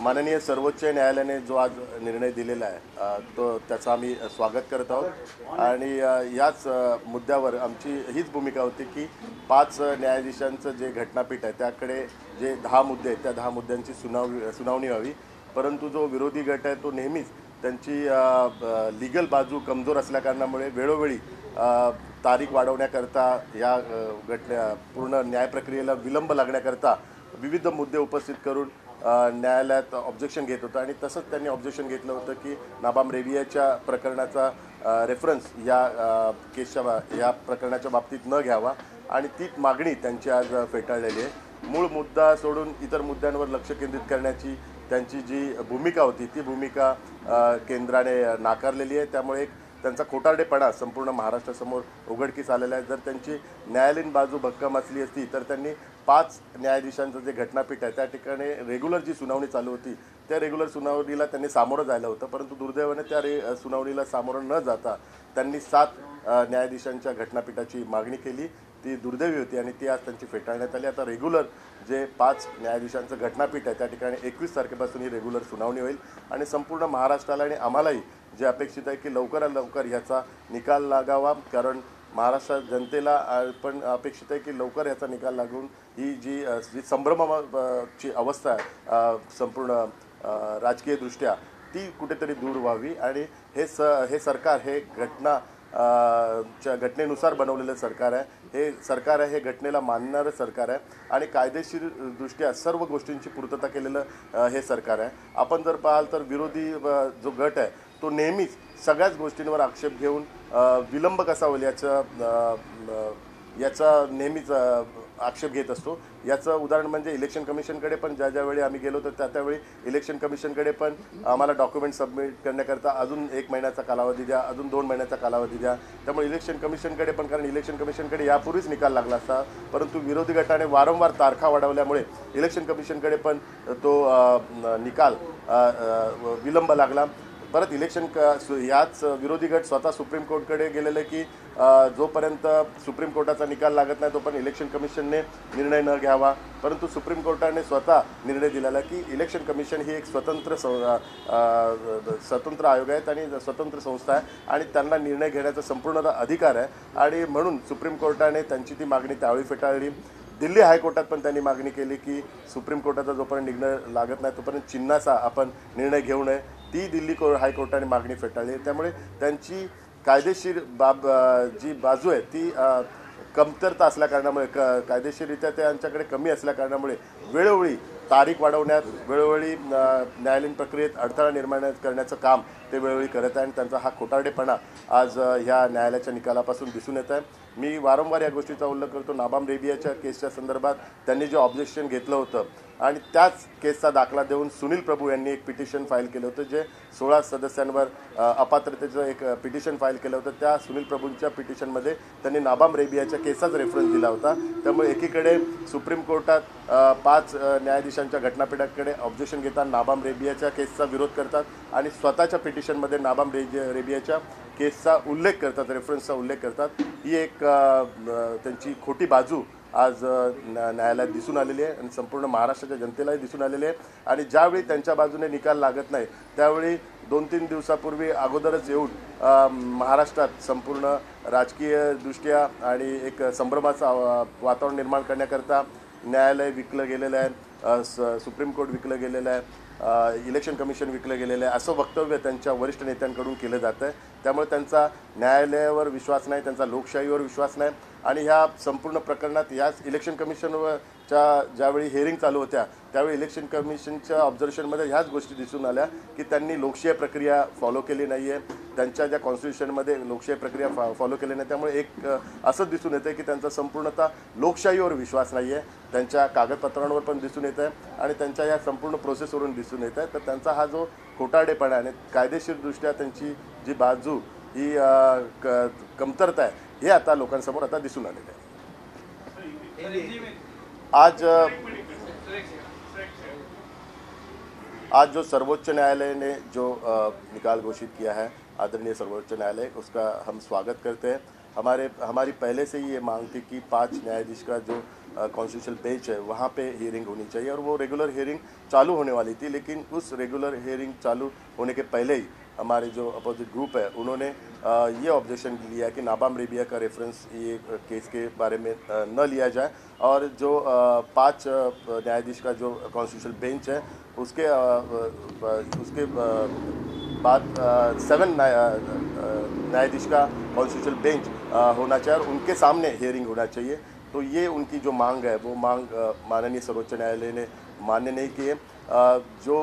माननीय सर्वोच्च न्यायालयाने जो आज निर्णय दिलेला आहे तो त्याचा आम्ही स्वागत करत आहोत आणि याच मुद्द्यावर आमची हीच भूमिका होती की 5 न्यायाधीशांचं जे घटनापीठ आहे त्याकडे जे 10 मुद्दे आहेत त्या 10 मुद्द्यांची सुनावणी व्हावी. परंतु जो विरोधी गट आहे तो नेहमीच त्यांची लीगल बाजू कमजोर असल्याकारणामुळे वेळोवेळी तारीख वाढवण्याकरता या पूर्ण न्याय प्रक्रियेला विलंब लागण्याकरता विविध मुद्दे उपस्थित करून न्यायालयात ऑब्जेक्शन घेत होतं आणि तसंच त्यांनी ऑब्जेक्शन घेतलं होतं की नाबाम रेबियाच्या प्रकरणाचा रेफरन्स या केसच्या या प्रकरणाच्या बाबतीत न घ्यावा आणि तीच मागणी त्यांची आज फेटाळलेली आहे. मूळ मुद्दा सोडून इतर मुद्द्यांवर लक्ष केंद्रित करण्याची त्यांची जी भूमिका होती ती भूमिका केंद्राने नाकारलेली आहे. त्यामुळे त्यांचा खोटारडेपणा संपूर्ण महाराष्ट्रासमोर उघडकीस आलेला आहे. जर त्यांची न्यायालयीन बाजू भक्कम असली असती तर त्यांनी 5 न्यायाधीशांचं जे घटनापीठ आहे त्या ठिकाणी रेग्युलर जी सुनावणी चालू होती त्या रेग्युलर सुनावणीला त्यांनी सामोरं जायला होतं. परंतु दुर्दैवाने त्या सुनावणीला सामोरं न जाता त्यांनी 7 न्यायाधीशांच्या घटनापीठाची मागणी केली. ती दुर्दैवी होती आणि ती आज त्यांची फेटाळण्यात आली. आता रेग्युलर जे 5 न्यायाधीशांचं घटनापीठ आहे त्या ठिकाणी 21 तारखेपासून ही रेग्युलर सुनावणी होईल आणि संपूर्ण महाराष्ट्राला आणि आम्हालाही जे अपेक्षित आहे की लवकरात लवकर याचा निकाल लागावा. कारण महाराष्ट्र जनतेला पण अपेक्षित आहे की लवकर याचा निकाल लागून ही जी संभ्रमाची अवस्था आहे संपूर्ण राजकीयदृष्ट्या ती कुठेतरी दूर व्हावी आणि हे सरकार हे घटनेनुसार बनवलेलं सरकार आहे. हे सरकार आहे हे घटनेला मानणारं सरकार आहे आणि कायदेशीरदृष्ट्या सर्व गोष्टींची पूर्तता केलेलं हे सरकार आहे. आपण जर पाहाल तर विरोधी जो गट आहे तो नेहमीच सगळ्याच गोष्टींवर आक्षेप घेऊन विलंब कसा होईल याचा नेहमीच आक्षेप घेत असतो. याचं उदाहरण म्हणजे इलेक्शन कमिशनकडे पण ज्यावेळी आम्ही गेलो तर त्यावेळी इलेक्शन कमिशनकडे पण आम्हाला डॉक्युमेंट सबमिट करण्याकरता अजून 1 महिन्याचा कालावधी द्या, अजून 2 महिन्याचा कालावधी द्या. त्यामुळे इलेक्शन कमिशनकडे पण, कारण इलेक्शन कमिशनकडे यापूर्वीच निकाल लागला असता परंतु विरोधी गटाने वारंवार तारखा वाढवल्यामुळे इलेक्शन कमिशनकडे पण तो निकाल विलंब लागला. परत याच विरोधी गट स्वतः सुप्रीम कोर्टकडे गेलेले की जोपर्यंत सुप्रीम कोर्टाचा निकाल लागत नाही तोपर्यंत इलेक्शन कमिशनने निर्णय न घ्यावा. परंतु सुप्रीम कोर्टाने स्वतः निर्णय दिलेला की इलेक्शन कमिशन ही एक स्वतंत्र आयोग आहे आणि स्वतंत्र संस्था आहे आणि त्यांना निर्णय घेण्याचा संपूर्ण अधिकार आहे आणि म्हणून सुप्रीम कोर्टाने त्यांची ती मागणी त्यावेळी फेटाळली. दिल्ली हायकोर्टात पण त्यांनी मागणी केली की सुप्रीम कोर्टाचा जोपर्यंत निर्णय लागत नाही तोपर्यंत चिन्हाचा आपण निर्णय घेऊ नये. ती दिल्ली हायकोर्टाने मागणी फेटाळली. त्यामुळे त्यांची कायदेशीर जी बाजू आहे ती कमतरता असल्याकारणामुळे कायदेशीररित्या त्यांच्याकडे कमी असल्याकारणामुळे वेळोवेळी तारीख वाढवण्यात, वेळोवेळी न्यायालयीन प्रक्रियेत अडथळा निर्माण करण्याचं काम ते वेळोवेळी करत आहे आणि त्यांचा हा खोटारडेपणा आज ह्या न्यायालयाच्या निकालापासून दिसून येत आहे. मी वारंवार या गोष्टीचा उल्लेख करतो. नाबाम रेबियाच्या केसच्या संदर्भात त्यांनी जे ऑब्जेक्शन घेतलं होतं आणि त्याच केसचा दाखला देऊन सुनील प्रभू यांनी एक पिटिशन फाईल केलं होतं जे 16 सदस्यांवर अपात्रतेचं एक पिटिशन फाईल केलं होतं. त्या सुनील प्रभूंच्या पिटिशनमध्ये त्यांनी नाबाम रेबियाच्या केसाचा रेफरन्स दिला होता. त्यामुळे एकीकडे सुप्रीम कोर्टात 5 न्यायाधीशांच्या घटनापीठाकडे ऑब्जेक्शन घेताना नाबाम रेबियाच्या केसचा विरोध करतात आणि स्वतःच्या पिटिशनमध्ये नाबाम रेबियाच्या केसचा उल्लेख करतात, रेफरन्सचा उल्लेख करतात. ही एक त्यांची खोटी बाजू आज न्यायालयात दिसून आलेली आहे आणि संपूर्ण महाराष्ट्राच्या जनतेलाही दिसून आलेली आहे. आणि ज्यावेळी त्यांच्या बाजूने निकाल लागत नाही त्यावेळी 2-3 दिवसापूर्वी अगोदरच येऊन महाराष्ट्रात संपूर्ण राजकीयदृष्ट्या आणि एक संभ्रमाचं वातावरण निर्माण करण्याकरता न्यायालय विकलं गेलेलं आहे, सुप्रीम कोर्ट विकलं गेलेलं आहे, इलेक्शन कमिशन विकलं गेलेलं आहे असं वक्तव्य त्यांच्या वरिष्ठ नेत्यांकडून केलं जातं आहे. त्यामुळे त्यांचा न्यायालयावर विश्वास नाही, त्यांचा लोकशाहीवर विश्वास नाही आणि ह्या संपूर्ण प्रकरणात याच इलेक्शन कमिशनच्या ज्यावेळी हिअरिंग चालू होत्या त्यावेळी इलेक्शन कमिशनच्या ऑब्झर्वेशनमध्ये ह्याच गोष्टी दिसून आल्या की त्यांनी लोकशाही प्रक्रिया फॉलो केली नाही आहे, त्यांच्या ज्या कॉन्स्टिट्यूशनमध्ये लोकशाही प्रक्रिया फॉलो केली नाही. त्यामुळे एक असंच दिसून येतं की त्यांचा संपूर्णतः लोकशाहीवर विश्वास नाही आहे, त्यांच्या कागदपत्रांवर पण दिसून येत आहे आणि त्यांच्या या संपूर्ण प्रोसेसवरून दिसून येत आहे. तर त्यांचा हा जो खोटारडेपणा आणि कायदेशीरदृष्ट्या त्यांची जी बाजू ही कमतरता आहे हे आता लोकांसमोर आता दिसून आलेलं आहे. आज जो सर्वोच्च न्यायालय ने जो निकाल घोषित किया है, आदरणीय सर्वोच्च न्यायालय, उसका हम स्वागत करते हैं. हमारी पहले से ही ये मांग थी कि 5 न्यायाधीश का जो कॉन्स्टिट्यूशनल बेंच है वहाँ पे हियरिंग होनी चाहिए, और वो रेगुलर हियरिंग चालू होने वाली थी, लेकिन उस रेगुलर हियरिंग चालू होने के पहले ही हमारे जो अपोजिट ग्रुप है उन्होंने ये ऑब्जेक्शन लिया कि नाबाम रेबिया का रेफरेंस ये केस के बारे में न लिया जाए, और जो 5 न्यायाधीश का जो कॉन्स्टिट्यूशनल बेंच है उसके बाद 7 न्यायाधीश का कॉन्स्टिट्यूशनल बेंच होना चाहिए और उनके सामने हियरिंग होना चाहिए। तो ये उनकी जो मांग है वो मांग माननीय सर्वोच्च न्यायालय ने मान्य नहीं की है। जो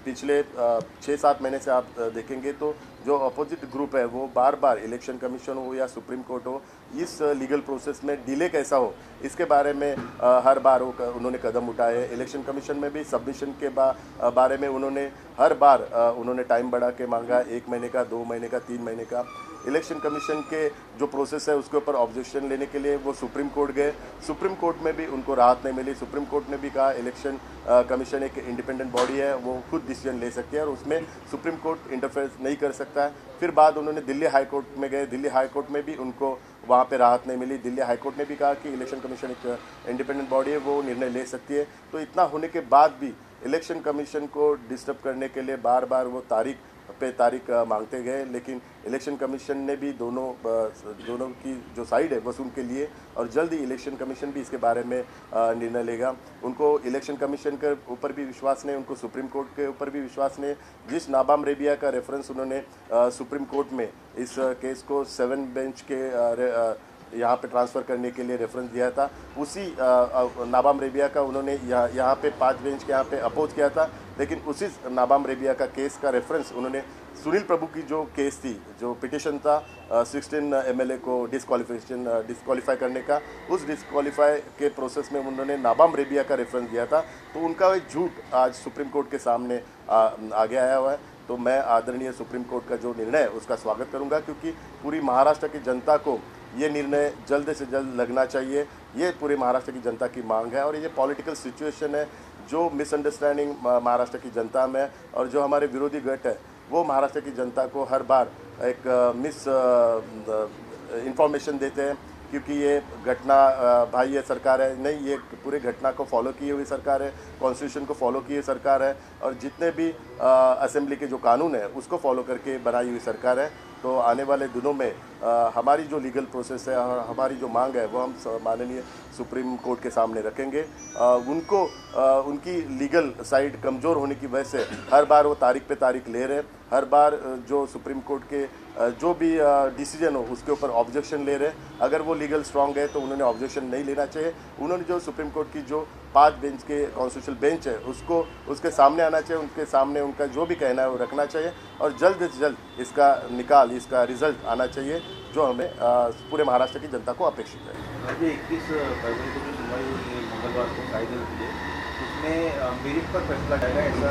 पिछले 6-7 महीने से आप देखेंगे तो जो अपोजिट ग्रुप है वो बार बार इलेक्शन कमीशन हो या सुप्रीम कोर्ट हो, इस लीगल प्रोसेस में डिले कैसा हो इसके बारे में हर बार उन्होंने कदम उठाए। इलेक्शन कमीशन में भी सबमिशन के बारे में उन्होंने हर बार उन्होंने टाइम बढ़ा के मांगा, 1 महीने का, 2 महीने का, 3 महीने का। इलेक्शन कमीशन के जो प्रोसेस है उसके ऊपर ऑब्जेक्शन लेने के लिए वो सुप्रीम कोर्ट गए, सुप्रीम कोर्ट में भी उनको राहत नहीं मिली। सुप्रीम कोर्ट ने भी कहा इलेक्शन कमीशन एक इंडिपेंडेंट बॉडी है, वो खुद डिसीजन ले सकती है और उसमें सुप्रीम कोर्ट इंटरफेयर नहीं कर सकता है। फिर बाद उन्होंने दिल्ली हाई कोर्ट में गए, दिल्ली हाई कोर्ट में भी उनको वहाँ पे राहत नहीं मिली। दिल्ली हाई कोर्ट ने भी कहा कि इलेक्शन कमीशन एक इंडिपेंडेंट बॉडी है, वो निर्णय ले सकती है। तो इतना होने के बाद भी इलेक्शन कमीशन को डिस्टर्ब करने के लिए बार बार वो तारीख मांगते गए, लेकिन इलेक्शन कमीशन ने भी दोनों की जो साइड है वो सुन के लिए, और जल्द ही इलेक्शन कमीशन भी इसके बारे में निर्णय लेगा। उनको इलेक्शन कमीशन के ऊपर भी विश्वास नहीं, उनको सुप्रीम कोर्ट के ऊपर भी विश्वास नहीं। जिस नाबाम रेबिया का रेफरेंस उन्होंने सुप्रीम कोर्ट में इस केस को 7 बेंच के यहाँ पे ट्रांसफ़र करने के लिए रेफरेंस दिया था, उसी नाबाम रेबिया का उन्होंने यहाँ पे 5 बेंच के यहाँ पे अपोज किया था। लेकिन उसी नाबाम रेबिया का केस का रेफरेंस उन्होंने सुनील प्रभु की जो केस थी, जो पिटिशन था 16 एमएलए को डिस्क्वालीफाई करने का, उस डिस्क्वालीफाई के प्रोसेस में उन्होंने नाबाम रेबिया का रेफरेंस दिया था। तो उनका एक झूठ आज सुप्रीम कोर्ट के सामने आगे आया हुआ है। तो मैं आदरणीय सुप्रीम कोर्ट का जो निर्णय है उसका स्वागत करूंगा, क्योंकि पूरी महाराष्ट्र की जनता को ये निर्णय जल्द से जल्द लगना चाहिए। ये पूरे महाराष्ट्र की जनता की मांग है, और ये पॉलिटिकल सिचुएशन है जो मिसअंडरस्टैंडिंग महाराष्ट्र की जनता में है, और जो हमारे विरोधी गट है वो महाराष्ट्र की जनता को हर बार एक मिस इंफॉर्मेशन देते हैं, क्योंकि ये घटना भाई ये सरकार है नहीं, ये पूरे घटना को फॉलो किए हुई सरकार है, कॉन्स्टिट्यूशन को फॉलो किए सरकार है, और जितने भी असेंबली के जो कानून है उसको फॉलो करके बनाई हुई सरकार है। तो आने वाले दिनों में हमारी जो लीगल प्रोसेस है और हमारी जो मांग है वो हम माननीय सुप्रीम कोर्ट के सामने रखेंगे। उनकी लीगल साइड कमज़ोर होने की वजह से हर बार वो तारीख पे तारीख ले रहे हैं, हर बार जो सुप्रीम कोर्ट के जो भी डिसीजन हो उसके ऊपर ऑब्जेक्शन ले रहे हैं। अगर वो लीगल स्ट्रांग है तो उन्होंने ऑब्जेक्शन नहीं लेना चाहिए। उन्होंने जो सुप्रीम कोर्ट की जो 5 बेंच के कॉन्स्टिट्यूशनल बेंच है उसके सामने आना चाहिए, उनके सामने उनका जो भी कहना है वो रखना चाहिए, और जल्द से जल्द इसका रिजल्ट आना चाहिए जो हमें पूरे महाराष्ट्र की जनता को अपेक्षित है। अभी 21 फरवरी को जो सुनवाई हुई है मंगलवार को कायदे के लिए, उसमें मेरिट पर फैसला जाएगा ऐसा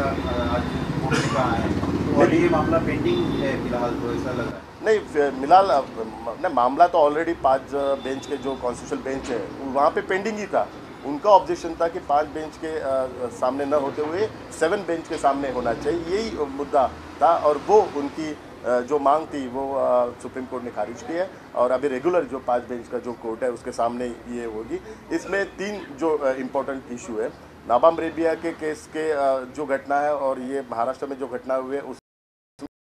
आज कोर्ट ने कहा है। तो अभी ये मामला पेंडिंग है फिलहाल, तो ऐसा लग रहा है? नहीं, फिलहाल मामला तो ऑलरेडी 5 बेंच के जो कॉन्स्टिट्यूशनल बेंच है वहाँ पे पेंडिंग ही था। उनका ऑब्जेक्शन था कि 5 बेंच के सामने न होते हुए 7 बेंच के सामने होना चाहिए, यही मुद्दा था, और वो उनकी जो मांग थी वो सुप्रीम कोर्ट ने खारिज की है, और अभी रेगुलर जो 5 बेंच का जो कोर्ट है उसके सामने ये होगी। इसमें 3 जो इम्पोर्टेंट इशू है, नाबाम रेबिया के केस के जो घटना है और ये महाराष्ट्र में जो घटना हुई है उस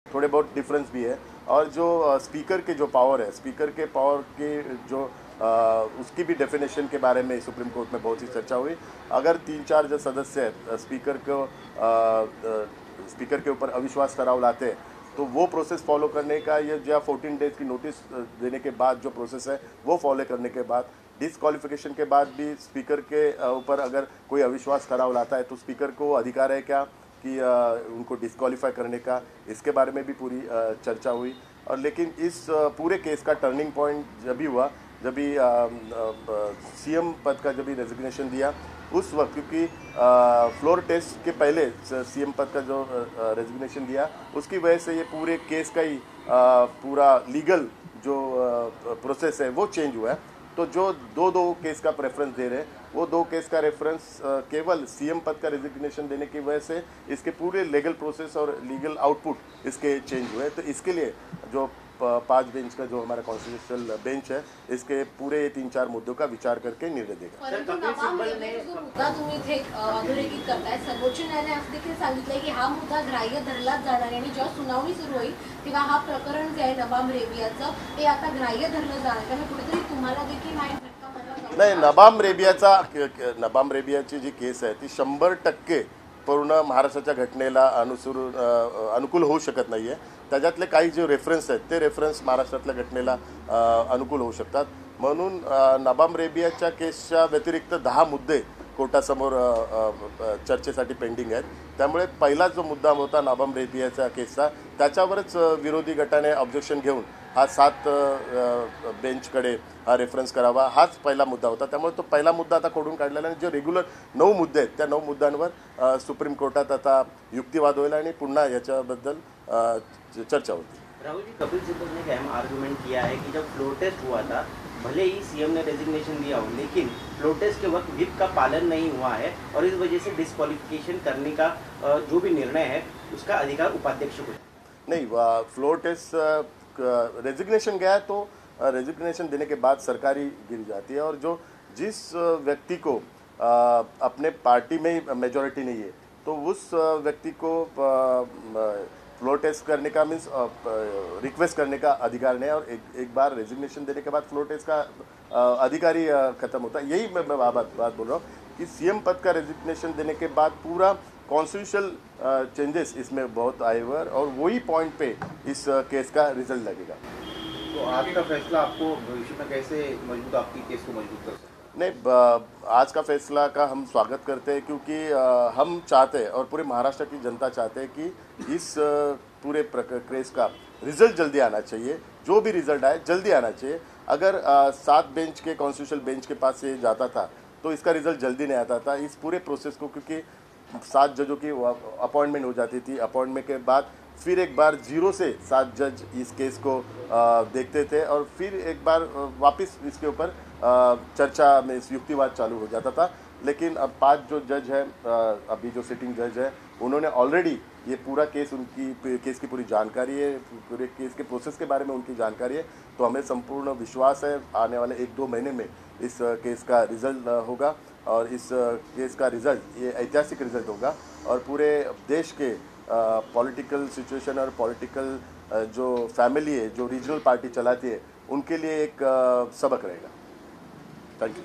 थोड़े बहुत डिफरेंस भी है, और जो स्पीकर के जो पावर है, स्पीकर के पावर के जो उसकी भी डेफिनेशन के बारे में सुप्रीम कोर्ट में बहुत ही चर्चा हुई। अगर 3-4 जो सदस्य स्पीकर के ऊपर अविश्वास ठराव लाते हैं तो वो प्रोसेस फॉलो करने का, ये जो 14 डेज की नोटिस देने के बाद जो प्रोसेस है वो फॉलो करने के बाद, डिसक्वालिफिकेशन के बाद भी स्पीकर के ऊपर अगर कोई अविश्वास ठराव लाता है तो स्पीकर को अधिकार है क्या कि उनको डिसक्वालीफाई करने का, इसके बारे में भी पूरी चर्चा हुई। और लेकिन इस पूरे केस का टर्निंग पॉइंट जब भी हुआ, जब भी सीएम पद का जब भी रेजिग्नेशन दिया उस वक्त, क्योंकि फ्लोर टेस्ट के पहले सीएम पद का जो रेजिग्नेशन दिया उसकी वजह से ये पूरे केस का ही पूरा लीगल जो प्रोसेस है वो चेंज हुआ है। तो जो दो केस का प्रेफरेंस दे रहे हैं वो 2 केस का रेफरेंस केवल सीएम पद का रेजिग्नेशन देने की वजह से इसके पूरे लीगल प्रोसेस और लीगल आउटपुट इसके चेंज हुए। तो इसके लिए जो 5 बेंच का जो हमारा कॉन्स्टिट्यूशनल बेंच है इसके पूरे 3-4 मुद्दों का विचार करके निर्णय देगा। परंतु नमाम रेल्वेचा मुद्दा तुम्ही इथे अधोरेखित करताय। सर्वोच्च न्यायालयाने असं देखील सांगितलंय की हा मुद्दा ग्राह्य धरलाच जाणार आणि जेव्हा सुनावणी सुरू होईल तेव्हा हा प्रकरण जे आहे नमाम रेबियाचं ते आता ग्राह्य धरलं जाणार। त्यामुळे कुठेतरी तुम्हाला देखील हा एक झटका बसला नाही, नबाम रेबियाची जी केस आहे ती 100% पूर्ण महाराष्ट्राच्या घटनेला अनुकूल होऊ शकत नाही आहे। त्याच्यातले काही जे रेफरन्स आहेत ते रेफरन्स महाराष्ट्रातल्या घटनेला अनुकूल होऊ शकतात। म्हणून नबाम रेबियाच्या केसच्या व्यतिरिक्त 10 मुद्दे कोर्टासमोर चर्चेसाठी पेंडिंग आहेत। त्यामुळे पहिला जो मुद्दा होता नबाम रेबियाच्या केसचा त्याच्यावरच विरोधी गटाने ऑब्जेक्शन घेऊन हा 7 बेंचकडे हा रेफरन्स करावा हाच पहिला मुद्दा होता। त्यामुळे तो पहिला मुद्दा आता खोडून काढलेला आणि जे रेग्युलर 9 मुद्दे आहेत त्या 9 मुद्द्यांवर सुप्रीम कोर्टात आता युक्तिवाद होईल आणि पुन्हा याच्याबद्दल चर्चा होती। राहुल जी, कपिल सिब्बल ने एक अहम आर्गुमेंट किया है कि जब फ्लोर टेस्ट हुआ था भले ही सीएम ने रेजिग्नेशन दिया हो लेकिन फ्लोर टेस्ट के वक्त व्हिप का पालन नहीं हुआ है और इस वजह से डिस्क्वालिफिकेशन करने का जो भी निर्णय है उसका अधिकार उपाध्यक्ष को नहीं। फ्लोर टेस्ट रेजिग्नेशन गया तो रेजिग्नेशन देने के बाद सरकारी गिर जाती है और जिस व्यक्ति को अपने पार्टी में मेजॉरिटी नहीं है तो उस व्यक्ति को फ्लोर टेस्ट करने का मीन्स रिक्वेस्ट करने का अधिकार नहीं है और एक बार रेजिग्नेशन देने के बाद फ्लोर टेस्ट का अधिकार ही खत्म होता है। यही मैं बात बोल रहा हूँ कि सीएम पद का रेजिग्नेशन देने के बाद पूरा कॉन्स्टिट्यूशनल चेंजेस इसमें बहुत आए हुए और वही पॉइंट पे इस केस का रिजल्ट लगेगा। तो आज का फैसला आपको भविष्य में कैसे मजबूत आपकी केस को मजबूत कर सकता है? नहीं, आज का फैसला का हम स्वागत करते हैं क्योंकि हम चाहते हैं और पूरे महाराष्ट्र की जनता चाहते हैं कि इस पूरे केस का रिजल्ट जल्दी आना चाहिए। जो भी रिजल्ट आए जल्दी आना चाहिए। अगर 7 बेंच के कॉन्स्टिट्यूशनल बेंच के पास से जाता था तो इसका रिजल्ट जल्दी नहीं आता था। इस पूरे प्रोसेस को क्योंकि 7 जजों की अपॉइंटमेंट हो जाती थी, अपॉइंटमेंट के बाद फिर एक बार 0 से 7 जज इस केस को देखते थे और फिर एक बार वापस इसके ऊपर चर्चा में युक्तिवाद चालू हो जाता था। लेकिन अब 5 जो जज हैं अभी जो सिटिंग जज है उन्होंने ऑलरेडी ये पूरा केस केस की पूरी जानकारी है, पूरे केस के प्रोसेस के बारे में उनकी जानकारी है। तो हमें संपूर्ण विश्वास है आने वाले 1-2 महीने में इस केस का रिजल्ट होगा और इस केस का रिजल्ट ये ऐतिहासिक रिजल्ट होगा और पूरे देश के पॉलिटिकल सिचुएशन और पॉलिटिकल जो फैमिली है जो रीजनल पार्टी चलाती है उनके लिए एक सबक रहेगा। Thank you.